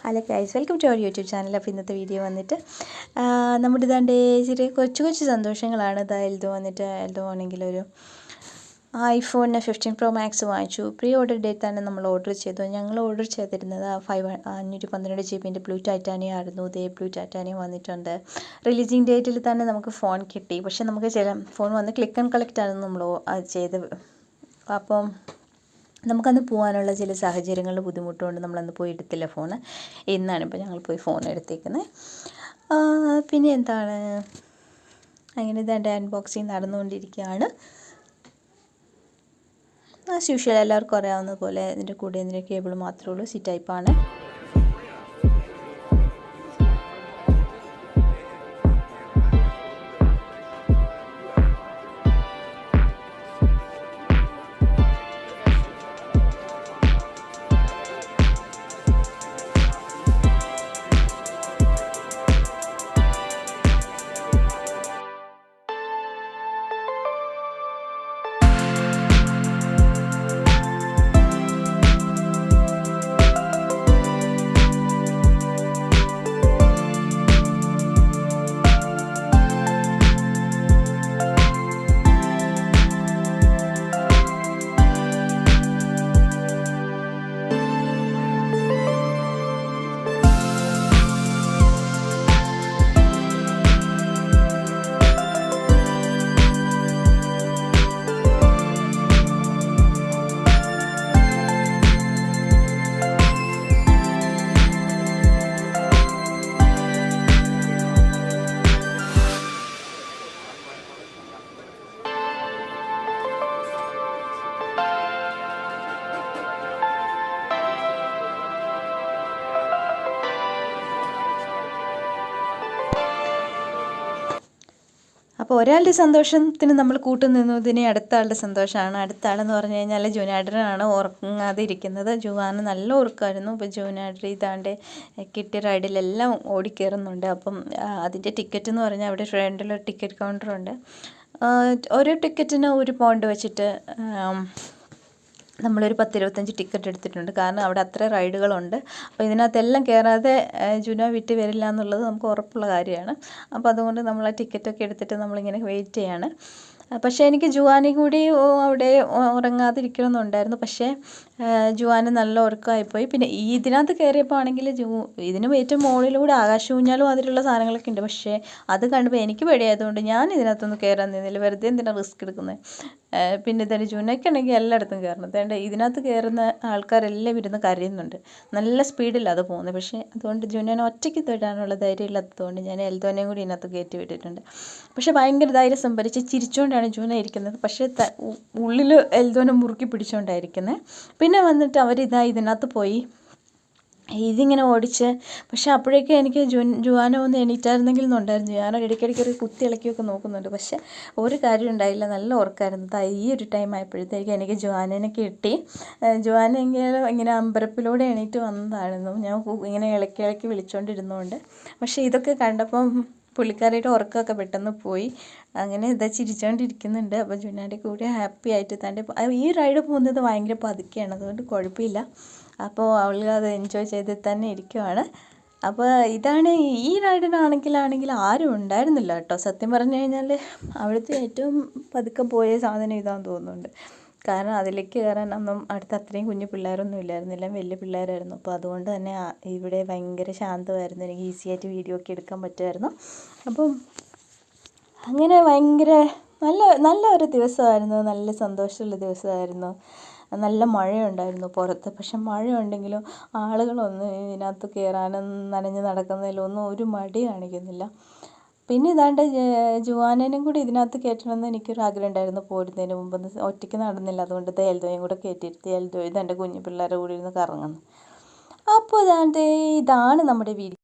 Hello guys, welcome to our YouTube channel. അപ്പോൾ ഇന്നത്തെ video വന്നിട്ട് നമ്മുടെ ഇതാണ്ട് ചെറിയ കൊച്ചു സന്തോഷങ്ങളാണ്. എൽദോ ആണെങ്കിൽ ഒരു iPhone 15 Pro Max വാങ്ങിച്ചു. പ്രീ ഓർഡർ ഡേറ്റാണ് നമ്മൾ ഓർഡർ ചെയ്തു. ഞങ്ങൾ ഓർഡർ ചെയ്തിരുന്നത് 512 GB ബ്ലൂ ടൈറ്റാനിയം ആയിരുന്നു. ഇതേ ബ്ലൂ ടൈറ്റാനിയം വന്നിട്ടുണ്ട്. റിലീസിങ് ഡേറ്റിൽ തന്നെ നമുക്ക് ഫോൺ കിട്ടി. പക്ഷേ നമുക്ക് ചില ഫോൺ വന്ന് ക്ലിക്ക് ആൻഡ് കളക്റ്റ് ആണ് നമ്മൾ ചെയ്തത്. അപ്പം നമുക്കന്ന് പോകാനുള്ള ചില സാഹചര്യങ്ങളിൽ ബുദ്ധിമുട്ടുകൊണ്ട് നമ്മളന്ന് പോയി എടുത്തില്ല ഫോണ്. ഇന്നാണ് ഇപ്പോൾ ഞങ്ങൾ പോയി ഫോൺ എടുത്തേക്കുന്നത്. പിന്നെ എന്താണ്, അങ്ങനെ ഇതാണ്ട് അൺബോക്സിങ് നടന്നുകൊണ്ടിരിക്കുകയാണ്. ആസ് യൂഷ്വൽ എല്ലാവർക്കും അറിയാവുന്ന പോലെ ഇതിൻ്റെ കൂടെ ഇതിൻ്റെ കേബിൾ മാത്രമേ ഉള്ളൂ. സി ടൈപ്പാണ്. അപ്പോൾ ഒരാളുടെ സന്തോഷത്തിന് നമ്മൾ കൂട്ടുനിന്നതിന് അടുത്ത ആളുടെ സന്തോഷമാണ്. അടുത്ത ആളെന്ന് പറഞ്ഞു കഴിഞ്ഞാൽ ജൂനാഡറാണ് ഉറങ്ങാതെ ഇരിക്കുന്നത്. ജുവാന് നല്ല ഉറക്കമായിരുന്നു. ഇപ്പോൾ ജൂനാഡർ ഇതാണ്ട് കിട്ടിയ റൈഡിലെല്ലാം ഓടിക്കയറുന്നുണ്ട്. അപ്പം അതിൻ്റെ ടിക്കറ്റ് എന്ന് പറഞ്ഞാൽ അവിടെ ഫ്രണ്ടിലൊരു ടിക്കറ്റ് കൗണ്ടറുണ്ട്. ഓരോ ടിക്കറ്റിന് £1 വെച്ചിട്ട് നമ്മളൊരു 10-25 ടിക്കറ്റ് എടുത്തിട്ടുണ്ട്. കാരണം അവിടെ അത്ര റൈഡുകളുണ്ട്. അപ്പോൾ ഇതിനകത്തെല്ലാം കയറാതെ ജുന വിട്ട് വരില്ല എന്നുള്ളത് നമുക്ക് ഉറപ്പുള്ള കാര്യമാണ്. അപ്പോൾ അതുകൊണ്ട് നമ്മൾ ആ ടിക്കറ്റൊക്കെ എടുത്തിട്ട് നമ്മളിങ്ങനെ വെയിറ്റ് ചെയ്യാണ്. പക്ഷേ എനിക്ക് ജുവാനെ കൂടി അവിടെ ഉറങ്ങാതിരിക്കണമെന്നുണ്ടായിരുന്നു. പക്ഷേ ജുവാന് നല്ല ഉറക്കമായിപ്പോയി. പിന്നെ ഇതിനകത്ത് കയറിയപ്പോൾ ആണെങ്കിൽ ഇതിനും ഏറ്റവും മുകളിലൂടെ ആകാശൂഞ്ഞാലും അതിലുള്ള സാധനങ്ങളൊക്കെ ഉണ്ട്. പക്ഷേ അത് കണ്ടപ്പോൾ എനിക്ക് പേടിയായതുകൊണ്ട് ഞാൻ ഇതിനകത്തൊന്നും കയറാൻ നിന്നില്ല. വെറുതെ എന്തിനാണ് റിസ്ക് എടുക്കുന്നത്. പിന്നെ ഇതാണ്ട് ജുനയ്ക്കുണ്ടെങ്കിൽ എല്ലായിടത്തും കയറണം. അതുകൊണ്ട് ഇതിനകത്ത് കയറുന്ന ആൾക്കാരെല്ലാം ഇരുന്ന് കരയുന്നുണ്ട്. നല്ല സ്പീഡിലാണ് അത് പോകുന്നത്. പക്ഷേ അതുകൊണ്ട് ജുനനെ ഒറ്റയ്ക്ക് തൊടാനുള്ള ധൈര്യം ഇല്ലാത്തതുകൊണ്ട് ഞാൻ എൽദോനെയും കൂടി ഇതിനകത്ത് കയറ്റി വിട്ടിട്ടുണ്ട്. പക്ഷേ ഭയങ്കര ധൈര്യം സംഭരിച്ച് ചിരിച്ചുകൊണ്ടാണ് ജുന ഇരിക്കുന്നത്. പക്ഷേ ഉള്ളിൽ എൽദോനെ മുറുക്കി പിടിച്ചുകൊണ്ടായിരിക്കുന്നത്. പിന്നെ വന്നിട്ട് ഇതിനകത്ത് പോയി ഇതിങ്ങനെ ഓടിച്ച്. പക്ഷേ അപ്പോഴേക്കും എനിക്ക് ജുവാന ഒന്ന് എണീറ്റായിരുന്നെങ്കിൽ എന്നുണ്ടായിരുന്നു. ഞാൻ ഇടയ്ക്കിടയ്ക്ക് ഒരു കുത്തി ഇളക്കിയൊക്കെ നോക്കുന്നുണ്ട്. പക്ഷേ ഒരു കാര്യം ഉണ്ടായില്ല. നല്ല ഉറക്കമായിരുന്നു. ഈ ഒരു ടൈം ആയപ്പോഴത്തേക്ക് എനിക്ക് ജുവാനെ കിട്ടി. ജുവാനെങ്കിലും ഇങ്ങനെ അമ്പരപ്പിലൂടെ എണീറ്റ് വന്നതായിരുന്നു. ഞാൻ ഇങ്ങനെ ഇളക്കി വിളിച്ചുകൊണ്ടിരുന്നതുകൊണ്ട്. പക്ഷേ ഇതൊക്കെ കണ്ടപ്പം പുള്ളിക്കാരിയുടെ ഉറക്കമൊക്കെ പെട്ടെന്ന് പോയി. അങ്ങനെ ചിരിച്ചുകൊണ്ടിരിക്കുന്നുണ്ട്. അപ്പോൾ ജുനാൻ്റെ കൂടെ ഹാപ്പി ആയിട്ട് തന്നെ ഈ റൈഡ് പോകുന്നത് ഭയങ്കര പതുക്കെയാണ്. അതുകൊണ്ട് കുഴപ്പമില്ല. അപ്പോൾ അവൾ അത് എൻജോയ് ചെയ്ത് തന്നെ ഇരിക്കുവാണ്. അപ്പോൾ ഇതാണ് ഈ റൈഡിനാണെങ്കിൽ ആരും ഉണ്ടായിരുന്നില്ല കേട്ടോ. സത്യം പറഞ്ഞു കഴിഞ്ഞാൽ അവിടുത്തെ ഏറ്റവും പതുക്കെ പോയ സാധനം ഇതാണെന്ന് തോന്നുന്നുണ്ട്. കാരണം അതിലേക്ക് കയറാൻ ഒന്നും അടുത്ത് അത്രയും കുഞ്ഞു പിള്ളേരൊന്നും ഇല്ലായിരുന്നില്ല, വലിയ പിള്ളേരായിരുന്നു. അപ്പോൾ അതുകൊണ്ട് തന്നെ ഇവിടെ ഭയങ്കര ശാന്തമായിരുന്നു. എനിക്ക് ഈസിയായിട്ട് വീഡിയോ ഒക്കെ എടുക്കാൻ പറ്റുമായിരുന്നു. അപ്പം അങ്ങനെ ഭയങ്കര നല്ല ഒരു ദിവസമായിരുന്നു. നല്ല സന്തോഷമുള്ള ദിവസമായിരുന്നു. നല്ല മഴയുണ്ടായിരുന്നു പുറത്ത്. പക്ഷെ മഴയുണ്ടെങ്കിലും ആളുകളൊന്നും ഇതിനകത്ത് കയറാനും നനഞ്ഞ് നടക്കുന്നതിലൊന്നും ഒരു മടി കാണിക്കുന്നില്ല. പിന്നെ ഇതാണ്ട് ജുവാനേനും കൂടി ഇതിനകത്ത് കയറ്റണമെന്ന് എനിക്കൊരു ആഗ്രഹം ഉണ്ടായിരുന്നു. പോരുന്നതിന് മുമ്പ് ഒറ്റയ്ക്ക് നടന്നില്ല. അതുകൊണ്ട് എൽദോയും കൂടെ കയറ്റിയിരുത്തി. എൽദോ ഇതെൻ്റെ കുഞ്ഞു പിള്ളേരെ കൂടി ഇരുന്ന് കറങ്ങുന്നു. അപ്പോൾ ഇതാണ് നമ്മുടെ വീഡിയോ.